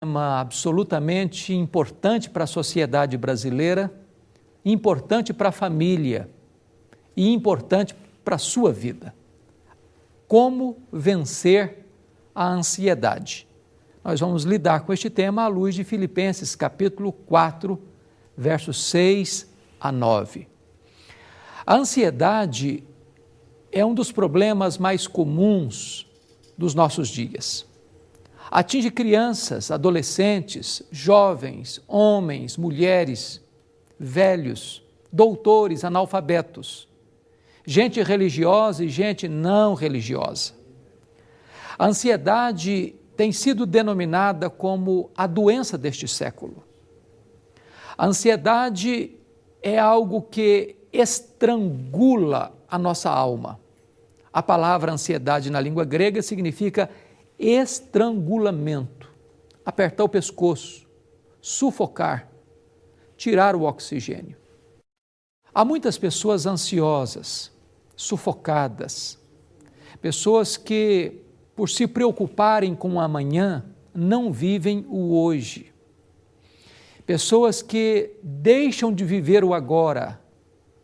Tema absolutamente importante para a sociedade brasileira, importante para a família e importante para a sua vida. Como vencer a ansiedade? Nós vamos lidar com este tema à luz de Filipenses, capítulo 4, versos 6 a 9. A ansiedade é um dos problemas mais comuns dos nossos dias. Atinge crianças, adolescentes, jovens, homens, mulheres, velhos, doutores, analfabetos, gente religiosa e gente não religiosa. A ansiedade tem sido denominada como a doença deste século. A ansiedade é algo que estrangula a nossa alma. A palavra ansiedade na língua grega significa estrangulamento, apertar o pescoço, sufocar, tirar o oxigênio. Há muitas pessoas ansiosas, sufocadas, pessoas que, por se preocuparem com o amanhã, não vivem o hoje. Pessoas que deixam de viver o agora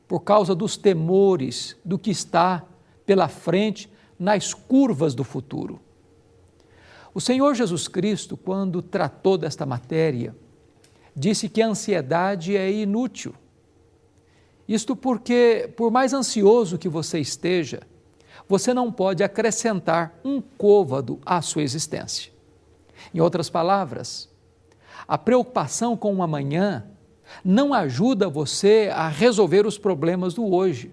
por causa dos temores do que está pela frente nas curvas do futuro. O Senhor Jesus Cristo, quando tratou desta matéria, disse que a ansiedade é inútil. Isto porque, por mais ansioso que você esteja, você não pode acrescentar um côvado à sua existência. Em outras palavras, a preocupação com o amanhã não ajuda você a resolver os problemas do hoje.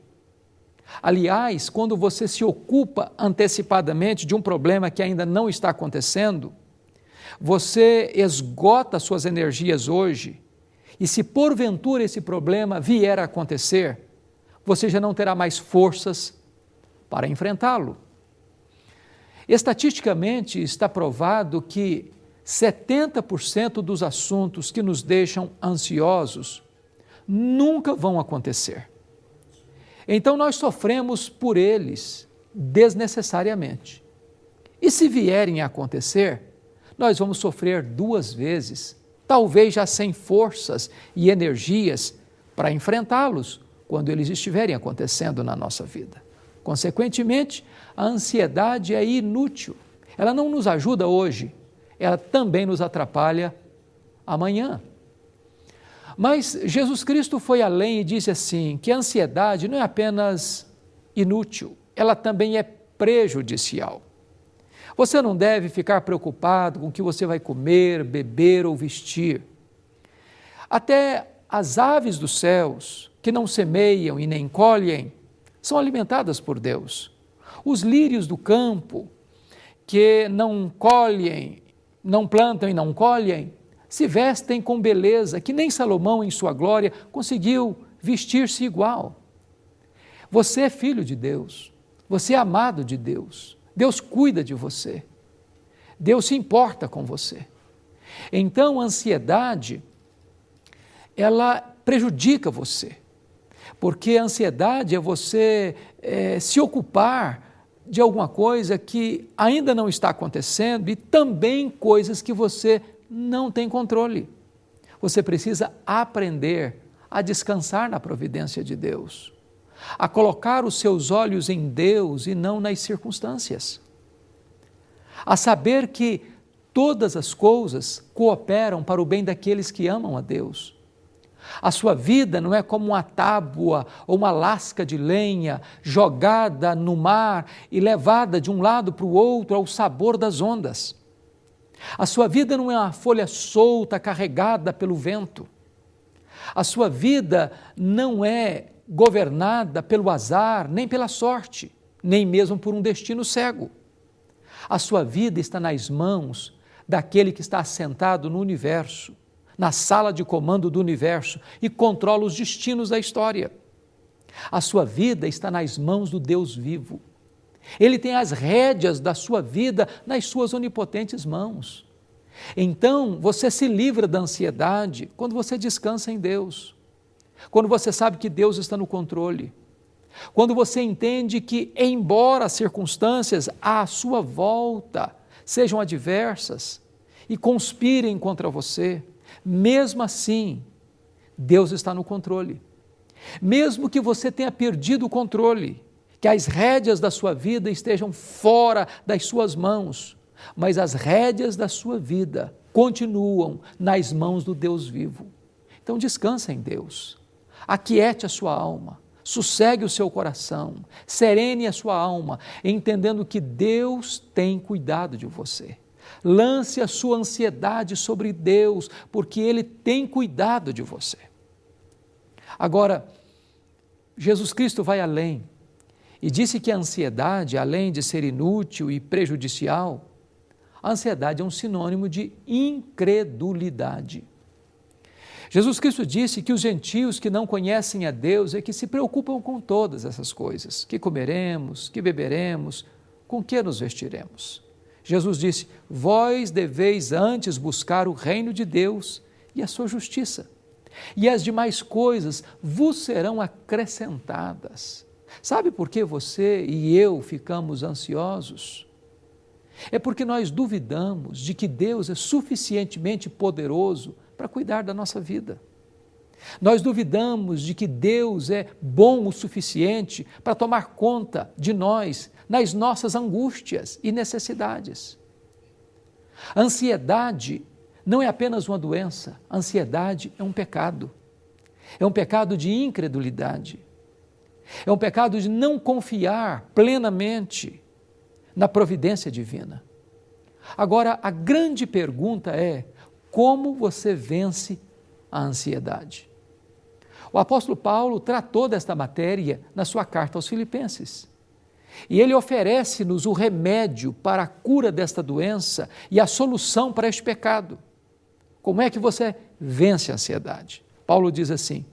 Aliás, quando você se ocupa antecipadamente de um problema que ainda não está acontecendo, você esgota suas energias hoje e se porventura esse problema vier a acontecer, você já não terá mais forças para enfrentá-lo. Estatisticamente está provado que 70% dos assuntos que nos deixam ansiosos nunca vão acontecer. Então nós sofremos por eles desnecessariamente. E se vierem a acontecer, nós vamos sofrer duas vezes, talvez já sem forças e energias para enfrentá-los quando eles estiverem acontecendo na nossa vida. Consequentemente, a ansiedade é inútil. Ela não nos ajuda hoje, ela também nos atrapalha amanhã. Mas Jesus Cristo foi além e disse assim, que a ansiedade não é apenas inútil, ela também é prejudicial. Você não deve ficar preocupado com o que você vai comer, beber ou vestir. Até as aves dos céus, que não semeiam e nem colhem, são alimentadas por Deus. Os lírios do campo, que não colhem, não plantam e não colhem, se vestem com beleza, que nem Salomão, em sua glória, conseguiu vestir-se igual. Você é filho de Deus, você é amado de Deus, Deus cuida de você, Deus se importa com você. Então, a ansiedade, ela prejudica você, porque a ansiedade é você se ocupar de alguma coisa que ainda não está acontecendo e também coisas que você não tem controle. Você precisa aprender a descansar na providência de Deus, a colocar os seus olhos em Deus e não nas circunstâncias, a saber que todas as coisas cooperam para o bem daqueles que amam a Deus. A sua vida não é como uma tábua ou uma lasca de lenha jogada no mar e levada de um lado para o outro ao sabor das ondas. A sua vida não é uma folha solta carregada pelo vento. A sua vida não é governada pelo azar, nem pela sorte, nem mesmo por um destino cego. A sua vida está nas mãos daquele que está assentado no universo, na sala de comando do universo e controla os destinos da história. A sua vida está nas mãos do Deus vivo. Ele tem as rédeas da sua vida nas suas onipotentes mãos. Então, você se livra da ansiedade quando você descansa em Deus, quando você sabe que Deus está no controle, quando você entende que, embora as circunstâncias à sua volta sejam adversas e conspirem contra você, mesmo assim, Deus está no controle. Mesmo que você tenha perdido o controle, que as rédeas da sua vida estejam fora das suas mãos, mas as rédeas da sua vida continuam nas mãos do Deus vivo. Então descansa em Deus, aquiete a sua alma, sossegue o seu coração, serene a sua alma, entendendo que Deus tem cuidado de você. Lance a sua ansiedade sobre Deus, porque Ele tem cuidado de você. Agora, Jesus Cristo vai além e disse que a ansiedade, além de ser inútil e prejudicial, a ansiedade é um sinônimo de incredulidade. Jesus Cristo disse que os gentios que não conhecem a Deus é que se preocupam com todas essas coisas, que comeremos, que beberemos, com que nos vestiremos. Jesus disse, vós deveis antes buscar o reino de Deus e a sua justiça, e as demais coisas vos serão acrescentadas. Sabe por que você e eu ficamos ansiosos? É porque nós duvidamos de que Deus é suficientemente poderoso para cuidar da nossa vida. Nós duvidamos de que Deus é bom o suficiente para tomar conta de nós nas nossas angústias e necessidades. A ansiedade não é apenas uma doença, a ansiedade é um pecado. É um pecado de incredulidade. É um pecado de não confiar plenamente na providência divina. Agora, a grande pergunta é, como você vence a ansiedade? O apóstolo Paulo tratou desta matéria na sua carta aos Filipenses. E ele oferece-nos o remédio para a cura desta doença e a solução para este pecado. Como é que você vence a ansiedade? Paulo diz assim,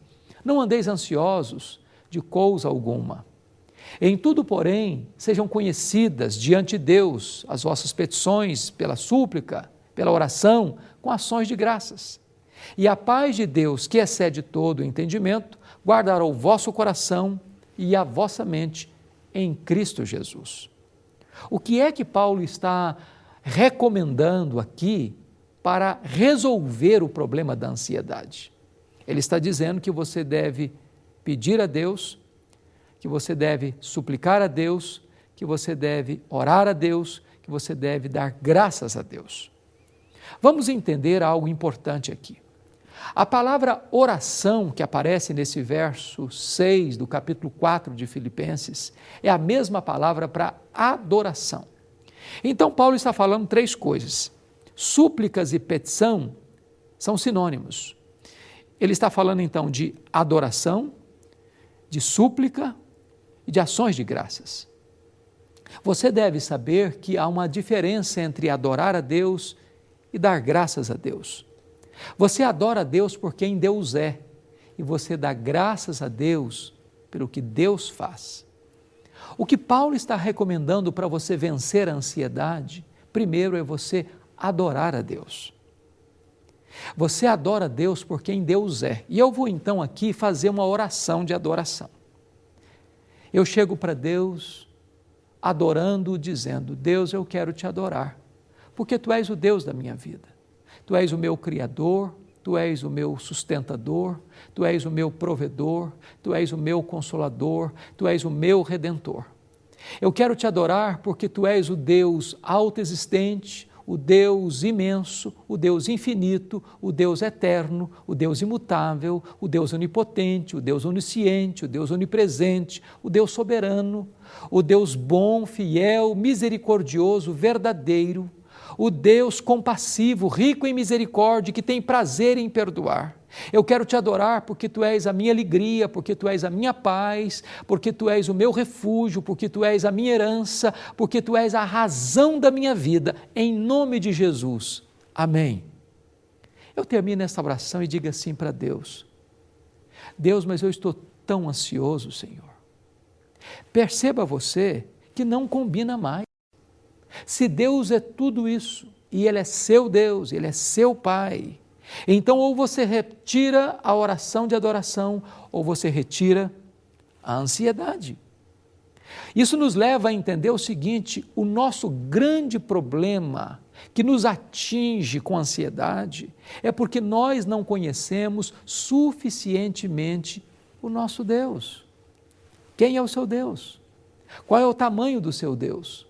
não andeis ansiosos de coisa alguma. Em tudo, porém, sejam conhecidas diante de Deus as vossas petições pela súplica, pela oração, com ações de graças. E a paz de Deus, que excede todo o entendimento, guardará o vosso coração e a vossa mente em Cristo Jesus. O que é que Paulo está recomendando aqui para resolver o problema da ansiedade? Ele está dizendo que você deve pedir a Deus, que você deve suplicar a Deus, que você deve orar a Deus, que você deve dar graças a Deus. Vamos entender algo importante aqui. A palavra oração que aparece nesse verso 6 do capítulo 4 de Filipenses é a mesma palavra para adoração. Então Paulo está falando três coisas. Súplicas e petição são sinônimos. Ele está falando então de adoração, de súplica e de ações de graças. Você deve saber que há uma diferença entre adorar a Deus e dar graças a Deus. Você adora a Deus por quem Deus é e você dá graças a Deus pelo que Deus faz. O que Paulo está recomendando para você vencer a ansiedade, primeiro é você adorar a Deus. Você adora a Deus por quem Deus é. E eu vou então aqui fazer uma oração de adoração. Eu chego para Deus adorando, dizendo, Deus, eu quero te adorar, porque Tu és o Deus da minha vida. Tu és o meu Criador, Tu és o meu sustentador, Tu és o meu provedor, Tu és o meu consolador, Tu és o meu redentor. Eu quero te adorar porque Tu és o Deus autoexistente, o Deus imenso, o Deus infinito, o Deus eterno, o Deus imutável, o Deus onipotente, o Deus onisciente, o Deus onipresente, o Deus soberano, o Deus bom, fiel, misericordioso, verdadeiro, o Deus compassivo, rico em misericórdia, que tem prazer em perdoar. Eu quero te adorar porque Tu és a minha alegria, porque Tu és a minha paz, porque Tu és o meu refúgio, porque Tu és a minha herança, porque Tu és a razão da minha vida, em nome de Jesus. Amém. Eu termino esta oração e digo assim para Deus, Deus, mas eu estou tão ansioso, Senhor. Perceba você que não combina mais. Se Deus é tudo isso, e Ele é seu Deus, Ele é seu Pai, então ou você retira a oração de adoração, ou você retira a ansiedade. Isso nos leva a entender o seguinte, o nosso grande problema que nos atinge com ansiedade, é porque nós não conhecemos suficientemente o nosso Deus. Quem é o seu Deus? Qual é o tamanho do seu Deus?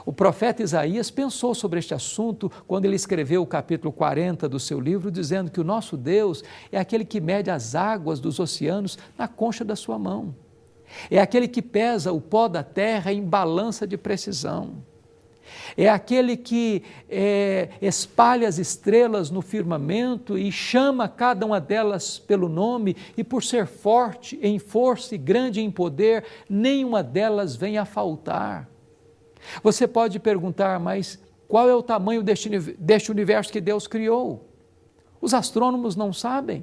O profeta Isaías pensou sobre este assunto quando ele escreveu o capítulo 40 do seu livro, dizendo que o nosso Deus é aquele que mede as águas dos oceanos na concha da sua mão. É aquele que pesa o pó da terra em balança de precisão. É aquele que espalha as estrelas no firmamento e chama cada uma delas pelo nome, e por ser forte em força e grande em poder, nenhuma delas vem a faltar. Você pode perguntar, mas qual é o tamanho deste universo que Deus criou? Os astrônomos não sabem,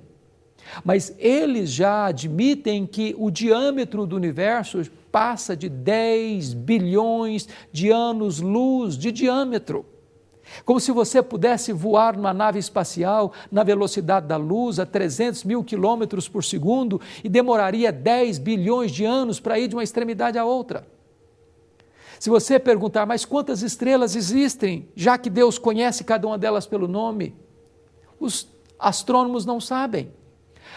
mas eles já admitem que o diâmetro do universo passa de 10 bilhões de anos-luz de diâmetro. Como se você pudesse voar numa nave espacial na velocidade da luz a 300 mil quilômetros por segundo e demoraria 10 bilhões de anos para ir de uma extremidade à outra. Se você perguntar, mas quantas estrelas existem, já que Deus conhece cada uma delas pelo nome? Os astrônomos não sabem,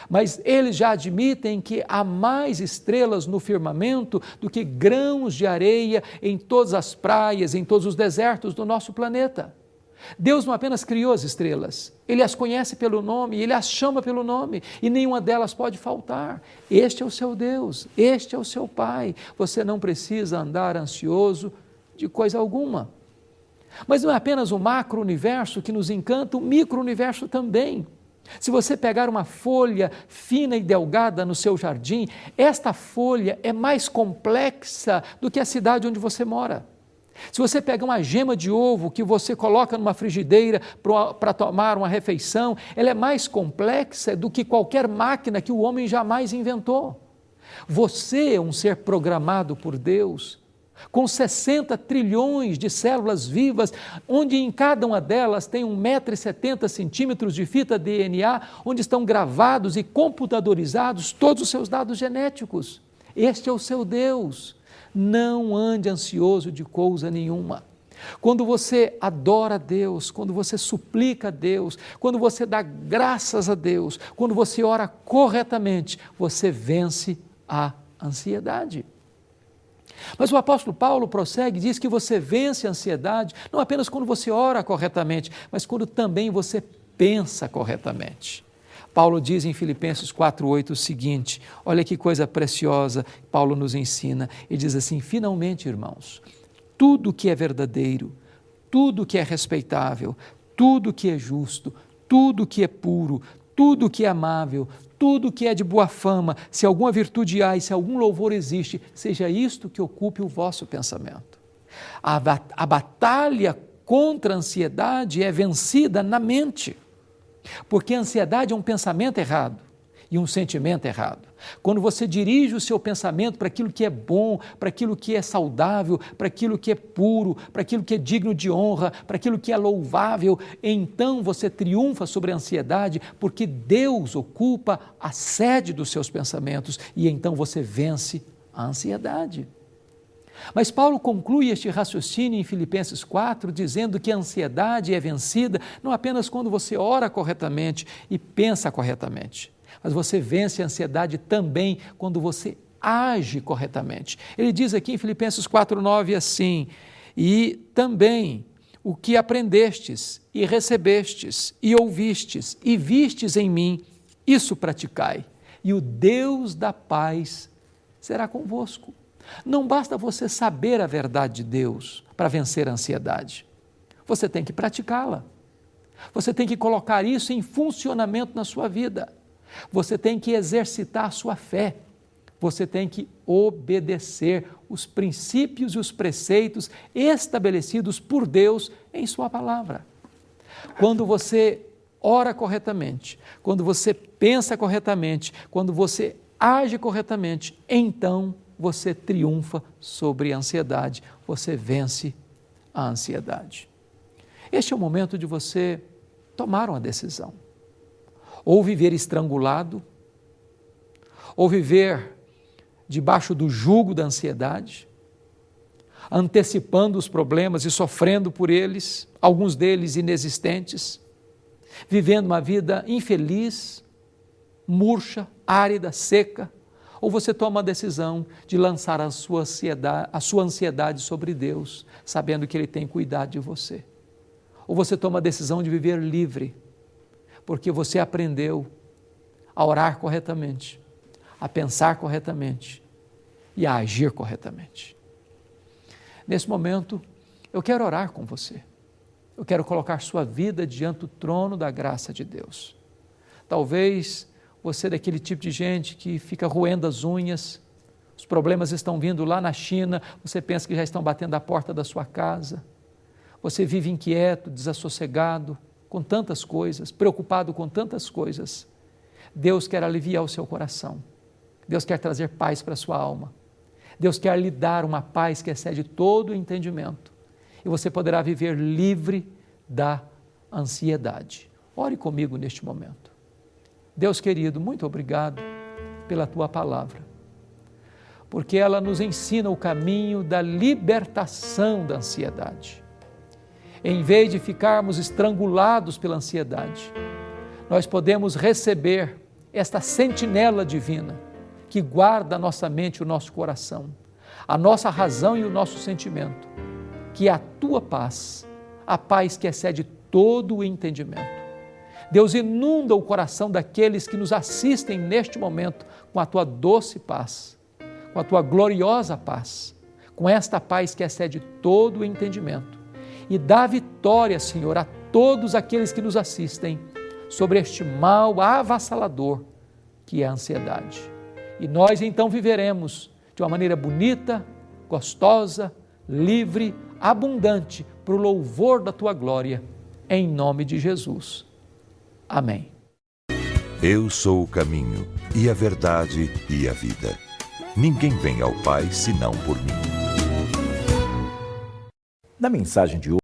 mas eles já admitem que há mais estrelas no firmamento do que grãos de areia em todas as praias, em todos os desertos do nosso planeta. Deus não apenas criou as estrelas, Ele as conhece pelo nome, Ele as chama pelo nome, e nenhuma delas pode faltar. Este é o seu Deus, este é o seu Pai. Você não precisa andar ansioso de coisa alguma. Mas não é apenas o macro-universo que nos encanta, o micro-universo também. Se você pegar uma folha fina e delgada no seu jardim, esta folha é mais complexa do que a cidade onde você mora. Se você pegar uma gema de ovo que você coloca numa frigideira para tomar uma refeição, ela é mais complexa do que qualquer máquina que o homem jamais inventou. Você é um ser programado por Deus, com 60 trilhões de células vivas, onde em cada uma delas tem 1,70 m de fita DNA, onde estão gravados e computadorizados todos os seus dados genéticos. Este é o seu Deus. Não ande ansioso de coisa nenhuma. Quando você adora a Deus, quando você suplica a Deus, quando você dá graças a Deus, quando você ora corretamente, você vence a ansiedade. Mas o apóstolo Paulo prossegue e diz que você vence a ansiedade não apenas quando você ora corretamente, mas quando também você pensa corretamente. Paulo diz em Filipenses 4,8 o seguinte, olha que coisa preciosa Paulo nos ensina, ele diz assim, finalmente, irmãos, tudo que é verdadeiro, tudo que é respeitável, tudo que é justo, tudo que é puro, tudo que é amável, tudo que é de boa fama, se alguma virtude há e se algum louvor existe, seja isto que ocupe o vosso pensamento. A batalha contra a ansiedade é vencida na mente. Porque a ansiedade é um pensamento errado e um sentimento errado. Quando você dirige o seu pensamento para aquilo que é bom, para aquilo que é saudável, para aquilo que é puro, para aquilo que é digno de honra, para aquilo que é louvável, então você triunfa sobre a ansiedade, porque Deus ocupa a sede dos seus pensamentos e então você vence a ansiedade. Mas Paulo conclui este raciocínio em Filipenses 4, dizendo que a ansiedade é vencida não apenas quando você ora corretamente e pensa corretamente, mas você vence a ansiedade também quando você age corretamente. Ele diz aqui em Filipenses 4,9 assim, e também o que aprendestes e recebestes e ouvistes e vistes em mim, isso praticai, e o Deus da paz será convosco. Não basta você saber a verdade de Deus para vencer a ansiedade. Você tem que praticá-la. Você tem que colocar isso em funcionamento na sua vida. Você tem que exercitar a sua fé. Você tem que obedecer os princípios e os preceitos estabelecidos por Deus em sua palavra. Quando você ora corretamente, quando você pensa corretamente, quando você age corretamente, então você triunfa sobre a ansiedade, você vence a ansiedade. Este é o momento de você tomar uma decisão. Ou viver estrangulado, ou viver debaixo do jugo da ansiedade, antecipando os problemas e sofrendo por eles, alguns deles inexistentes, vivendo uma vida infeliz, murcha, árida, seca, ou você toma a decisão de lançar a sua ansiedade sobre Deus, sabendo que Ele tem cuidado de você. Ou você toma a decisão de viver livre, porque você aprendeu a orar corretamente, a pensar corretamente e a agir corretamente. Nesse momento, eu quero orar com você. Eu quero colocar sua vida diante do trono da graça de Deus. Talvez você é daquele tipo de gente que fica roendo as unhas, os problemas estão vindo lá na China, você pensa que já estão batendo a porta da sua casa. Você vive inquieto, desassossegado, com tantas coisas, preocupado com tantas coisas. Deus quer aliviar o seu coração. Deus quer trazer paz para a sua alma. Deus quer lhe dar uma paz que excede todo o entendimento. E você poderá viver livre da ansiedade. Ore comigo neste momento. Deus querido, muito obrigado pela Tua palavra, porque ela nos ensina o caminho da libertação da ansiedade. Em vez de ficarmos estrangulados pela ansiedade, nós podemos receber esta sentinela divina que guarda a nossa mente e o nosso coração, a nossa razão e o nosso sentimento, que é a Tua paz, a paz que excede todo o entendimento. Deus, inunda o coração daqueles que nos assistem neste momento com a Tua doce paz, com a Tua gloriosa paz, com esta paz que excede todo o entendimento. E dá vitória, Senhor, a todos aqueles que nos assistem sobre este mal avassalador que é a ansiedade. E nós então viveremos de uma maneira bonita, gostosa, livre, abundante, para o louvor da Tua glória, em nome de Jesus. Amém. Eu sou o caminho, e a verdade, e a vida. Ninguém vem ao Pai senão por mim. Na mensagem de hoje,